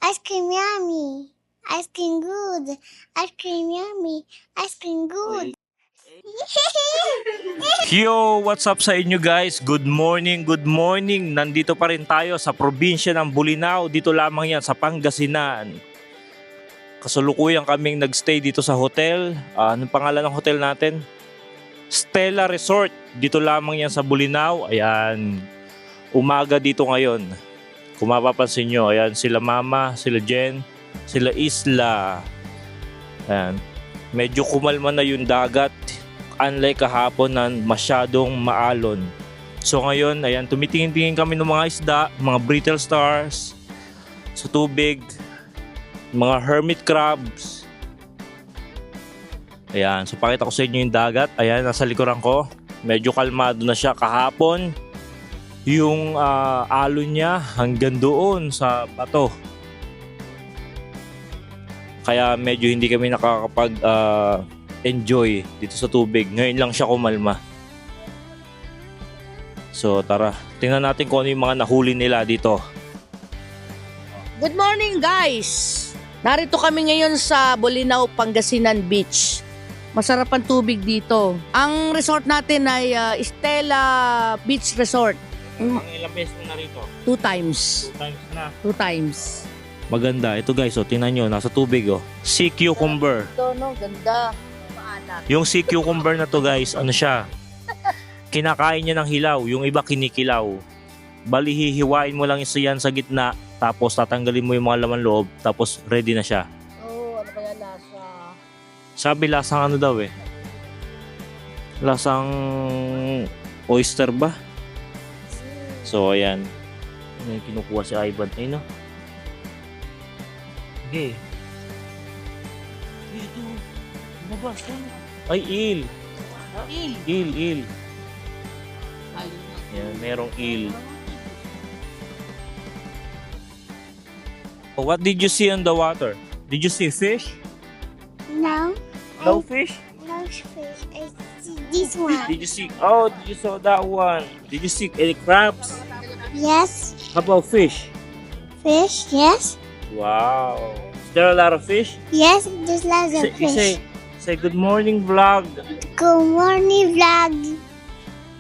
Ice cream yummy. Ice cream good. Ice cream yummy. Ice cream good. Yo, what's up sa inyo guys? Good morning, good morning. Nandito pa rin tayo sa probinsya ng Bolinao. Dito lamang yan sa Pangasinan. Kasalukuyan kaming nagstay dito sa hotel. Anong pangalan ng hotel natin? Stella Resort. Dito lamang yan sa Bolinao. Ayan, umaga dito ngayon. Kung mapapansin nyo, ayan, sila Mama, sila Jen, sila Isla. Ayan, medyo kumalma na yung dagat. Unlike kahapon na masyadong maalon. So ngayon, ayan, tumitingin-tingin kami ng mga isda, mga brittle stars sa tubig, mga hermit crabs. Ayan, so pakita ko sa inyo yung dagat. Ayan, nasa likuran ko. Medyo kalmado na siya kahapon. Yung alon niya hanggang doon sa bato. Kaya medyo hindi kami nakakapag enjoy dito sa tubig. Ngayon lang siya kumalma. So tara, tingnan natin kung ano yung mga nahuli nila dito. Good morning guys! Narito kami ngayon sa Bolinao, Pangasinan Beach. Masarap ang tubig dito. Ang resort natin ay Stella Beach Resort. Ilang beses na narito? 2 times. 2 times na. 2 times. Maganda. Ito guys, tingnan nyo, nasa tubig Sea cucumber. Ito no, ganda. Maalat. Yung sea cucumber na to guys, ano siya? Kinakain niya ng hilaw, yung iba kinikilaw. Bali hihiwain mo lang isa yan sa gitna, tapos tatanggalin mo yung mga laman loob, tapos ready na siya. Oh, ano kaya lasa? Sabi lasang ano daw lasang oyster ba? So ayan, may kinukuha si Ivan. Ay no. Okay. Dito. Mabas yan. Ay, eel. Eel. Yan, merong eel. Oh, what did you see on the water? Did you see fish? No. No fish? No fish. I see this one. Did you see? Oh, did you saw that one? Did you see any crabs? Yes. How about fish? Fish. Yes. Wow. Is there a lot of fish? Yes. There's lots of fish. Say good morning vlog. Good morning, vlog.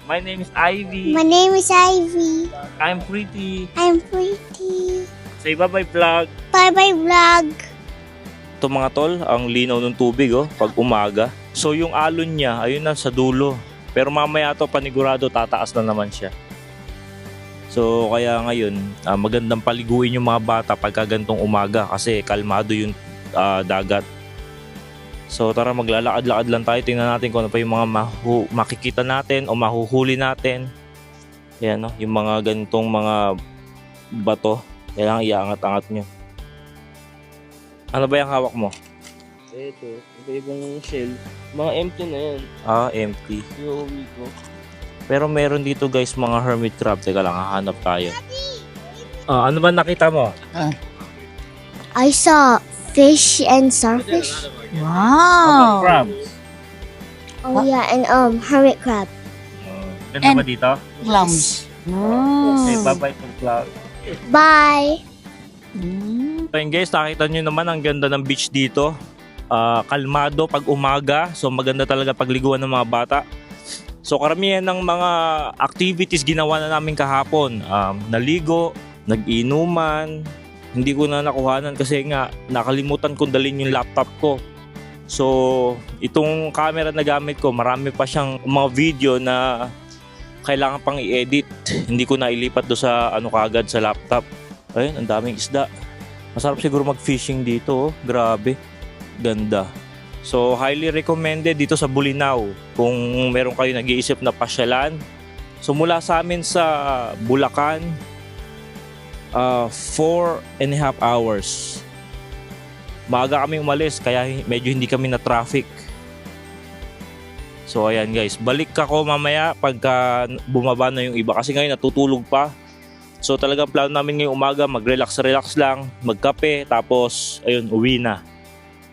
My name is Ivy. My name is Ivy. I'm pretty. I'm pretty. Say bye-bye vlog. Bye-bye, vlog. Ito mga tol, ang linaw ng tubig pag umaga. So yung alon niya, ayun na sa dulo. Pero mamaya to panigurado tataas na naman siya. So kaya ngayon, magandang paliguin yung mga bata pagka gantong umaga kasi kalmado yung dagat. So tara, maglalakad-lakad lang tayo. Tingnan natin kung ano pa yung mga makikita natin o mahuhuli natin. Ayan yung mga gantong mga bato. Kailangan iangat-angat nyo. Ano ba yung hawak mo? Ito, iba-ibang shell. Mga empty na yan. Empty. Iuwi ko. Pero meron dito guys mga hermit crab. Teka lang, hahanap tayo. Ano ba nakita mo? I saw fish and starfish. Wow! Crabs. Oh yeah, and hermit crab. Ganda ba dito? Clams. Okay, bye-bye for vlog. Bye. So yun guys, nakita nyo naman ang ganda ng beach dito. Kalmado pag umaga. So maganda talaga pagliguan ng mga bata. So karamihan ng mga activities ginawa na namin kahapon. Naligo, nag-inuman. Hindi ko na nakuhanan kasi nga nakalimutan kong dalhin yung laptop ko. So itong camera na gamit ko, marami pa siyang mga video na kailangan pang i-edit. Hindi ko na ilipat do sa kagad sa laptop. Ayun, ang daming isda. Masarap siguro mag-fishing dito. Grabe. Ganda. So, highly recommended dito sa Bolinao. Kung meron kayo nag-iisip na pasyalan. So, mula sa amin sa Bulacan, 4.5 hours. Maaga kami umalis, kaya medyo hindi kami na traffic. So, ayan guys. Balik ako mamaya pagka bumaba na yung iba. Kasi ngayon natutulog pa. So talagang plano namin ngayong umaga, mag-relax lang, magkape, tapos ayun, uwi na.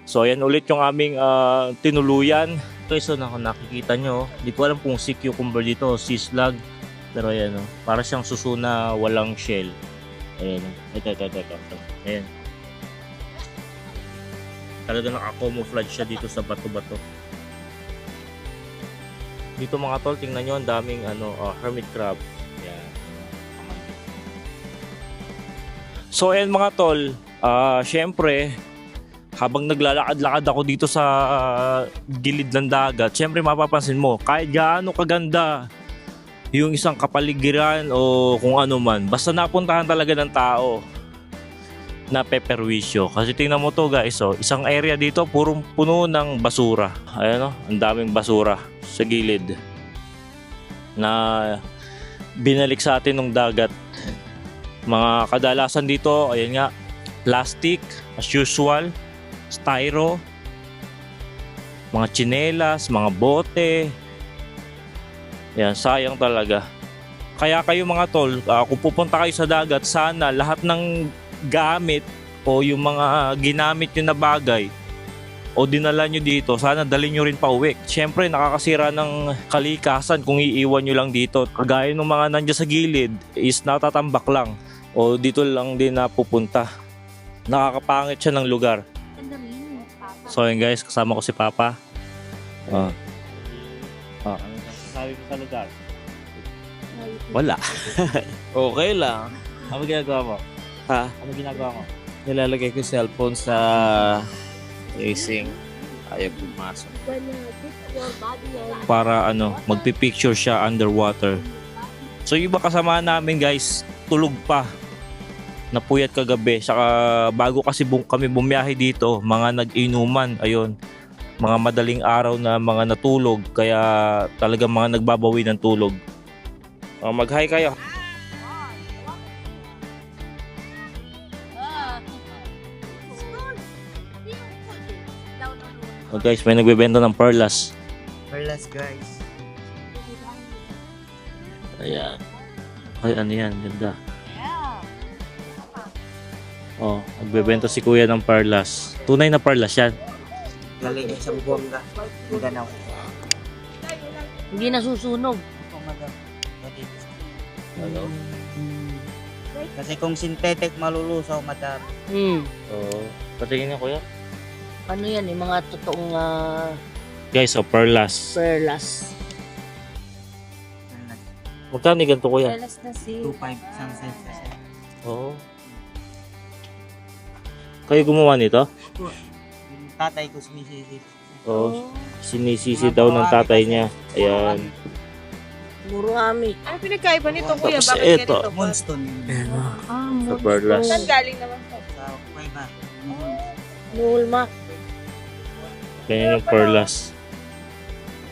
So ayan ulit yung aming tinuluyan. Okay, so nakikita nyo, hindi ko alam kung sea cucumber dito o sea slug. Pero ayan para siyang suso na walang shell. Ayan, ito. Ayan. Talaga naka-camouflage siya dito sa bato-bato. Dito mga tol, tingnan nyo, ang daming hermit crab. Yan. So ayan mga tol, syempre, habang naglalakad-lakad ako dito sa gilid ng dagat, syempre mapapansin mo, kahit gaano kaganda yung isang kapaligiran o kung ano man, basta napuntahan talaga ng tao, na peperwisyo. Kasi tingnan mo to guys, isang area dito purong puno ng basura. Ayan ang daming basura sa gilid na binalik sa atin ng dagat. Mga kadalasan dito, ayan nga, plastic as usual, styro, mga tsinelas, mga bote. Yan, sayang talaga. Kaya kayo mga tol, kung pupunta kayo sa dagat, sana lahat ng gamit o yung mga ginamit nyo na bagay o dinala nyo dito, sana dalhin nyo rin pa uwi. Siyempre nakakasira ng kalikasan kung iiwan nyo lang dito. Kagaya ng mga nandiyan sa gilid is natatambak lang o dito lang din napupunta. Nakakapangit siya ng lugar. So yun guys, kasama ko si Papa. Ano sabi mo sa lugar? Wala. Okay lang. Ano ginagawa mo? Ha? Ano ginagawa mo? Nilalagay ko yung cellphone sa casing. Ayaw pumasok. Para magpipicture siya underwater. So yung iba kasama namin guys, tulog pa. Napuyat kagabi. Saka bago kasi kami bumiyahe dito, mga nag-inuman, ayun. Mga madaling araw na mga natulog, kaya talagang mga nagbabawi ng tulog. Mag-hi kayo. Guys, may nagbebenta ng perlas. Perlas guys. Ayan. Ay, ano yan? Ganda. Nagbebenta si kuya ng perlas. Tunay na perlas yan. Galing sa Bubuanga. Mindanao. Hindi nasusunog. Ito madam. Ano? Kasi kung synthetic malulusaw madam. Patingin niya kuya. Ano yan, mga totoong Guys, perlas. perlas. Magkano ganito kuya? Perlas na si... 2.5 isang size kasi. Oo. Kayo gumawa nito? Yung tatay ko sumisisi. Oo. Sinisisi daw ng tatay niya. Ayan. Murami. Ano pinagkaiba nito, kuya? Tapos Bakit ito. ganito? Moonstone. Sa perlas. Saan galing naman to? Sa Kuwaiba. Mulma. Ganyan yung perlas.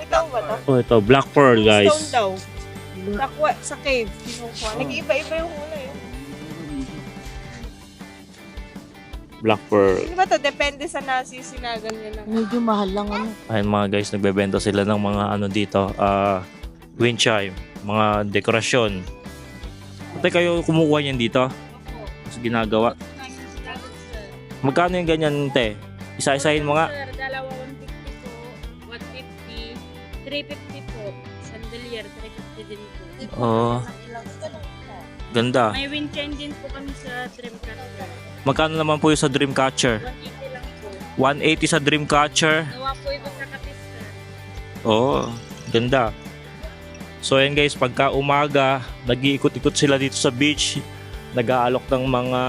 Ikaw ba to? Oh, ito. Black pearl, guys. Stone daw. Sa cave. Kinukuha. Nag-iiba-iba yung kulay. Black pearl. Ano ba to? Depende sa nasisinagan niya lang. Medyo mahal lang ano. Ayun mga guys, nagbebenta sila ng mga dito. Wind chime. Mga dekorasyon. Pati kayo kumukuha niyan dito? Tapos ginagawa. Magkano yung ganyan, te? Isa-isahin mo nga. Sir, dalawa 150 po, 150, 350 po, chandelier, 350 din po. Oo. Ganda. May wind chime din po kami sa Dreamcatcher. Magkano naman po yung sa Dreamcatcher? 180 lang po. 180 sa Dreamcatcher. Gawa po ito sa Kapista. Oo, ganda. So ayan guys, pagka umaga, nag-iikot-ikot sila dito sa beach. Nag-aalok ng mga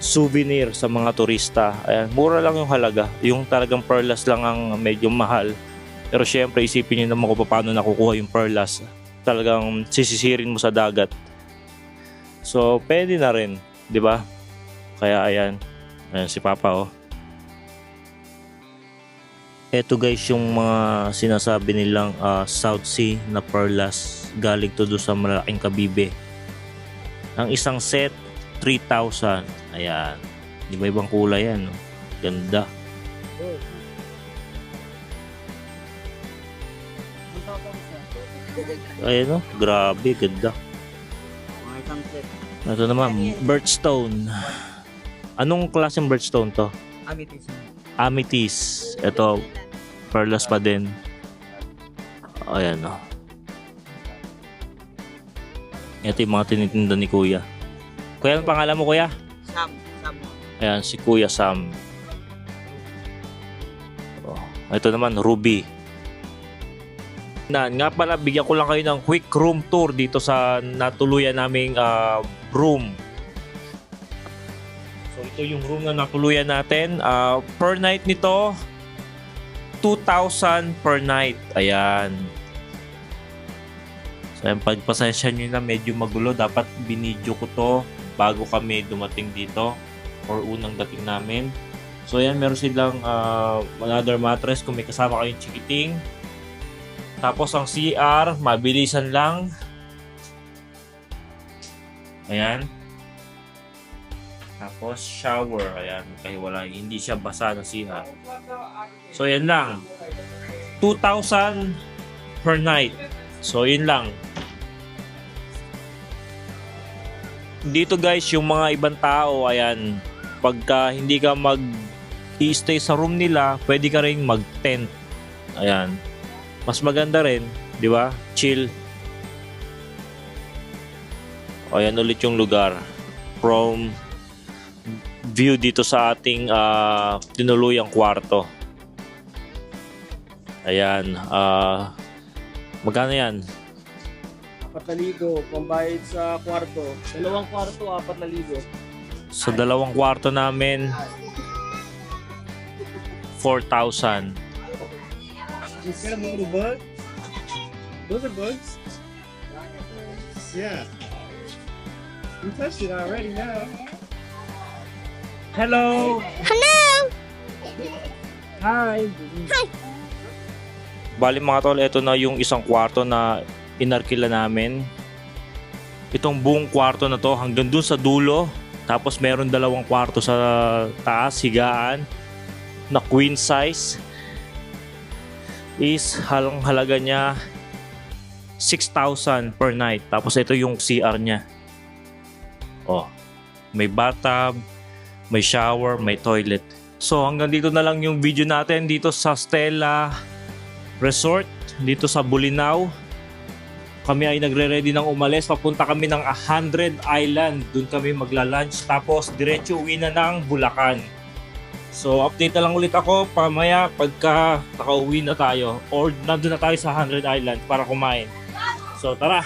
souvenir sa mga turista. Ayan, mura lang yung halaga. Yung talagang perlas lang ang medyo mahal. Pero syempre, isipin niyo naman kung paano nakukuha yung perlas. Talagang sisisirin mo sa dagat. So, pwede na rin, di ba? Kaya ayan, si Papa Eto guys yung mga sinasabi nilang South Sea na perlas, galing to doon sa malaking Kabibe. Ang isang set 3,000. Ayan. Di ba ibang kulay yan? No? Ganda. Ayan no? Grabe, ganda. Mga isang set. Ito naman, birthstone. Anong klaseng birthstone to? Amethyst. Amethyst. Ito, perlas pa din. Ayan o. Ito yung mga tinitinda ni Kuya. Kuya, anong pangalan mo Kuya? Sam. Ayan, si Kuya Sam. Ito naman, Ruby. Nga pala, bigyan ko lang kayo ng quick room tour dito sa natuluyan naming room. So ito yung room na natuluyan natin. Per night nito, 2,000 per night. Ayan. So yung pagpasensya nyo na medyo magulo. Dapat binidyo ko to bago kami dumating dito or unang dating namin. So yan, meron silang another mattress kung may kasama kayong chikiting. Tapos ang CR, mabilisan lang. Ayan. Tapos shower, ayan, kahiwalay. Hindi siya basa ng CR. So yan lang. 2,000 per night. So yun lang. Dito guys, yung mga ibang tao, ayan, pagka hindi ka mag-i-stay sa room nila, pwede ka rin mag-tent. Ayan. Mas maganda rin, di ba? Chill. O, ayan ulit yung lugar. From view dito sa ating tinuluyang kwarto. Ayan. Magkano yan? 4,000 pambayad sa kwarto. 2 kwarto, 4,000. Sa 2 kwarto namin, 4,000. You see them little bugs? Those are bugs? Yeah. You touched it already now. Hello! Hello! Hi. Bali mga tol, ito na yung isang kwarto na inarkila namin. Itong buong kwarto na to hanggang dun sa dulo. Tapos meron 2 kwarto sa taas, higaan na queen size. Is halaga niya 6,000 per night. Tapos ito yung CR niya. Oh, may bathtub, may shower, may toilet. So hanggang dito na lang yung video natin dito sa Stella Resort dito sa Bolinao. Kami ay nagre-ready ng umalis. Papunta kami ng 100 Island. Doon kami magla-lunch. Tapos diretso uwi na ng Bulacan. So update na lang ulit ako pamaya pagka nakauwi na tayo or nandun na tayo sa 100 Island para kumain. So tara!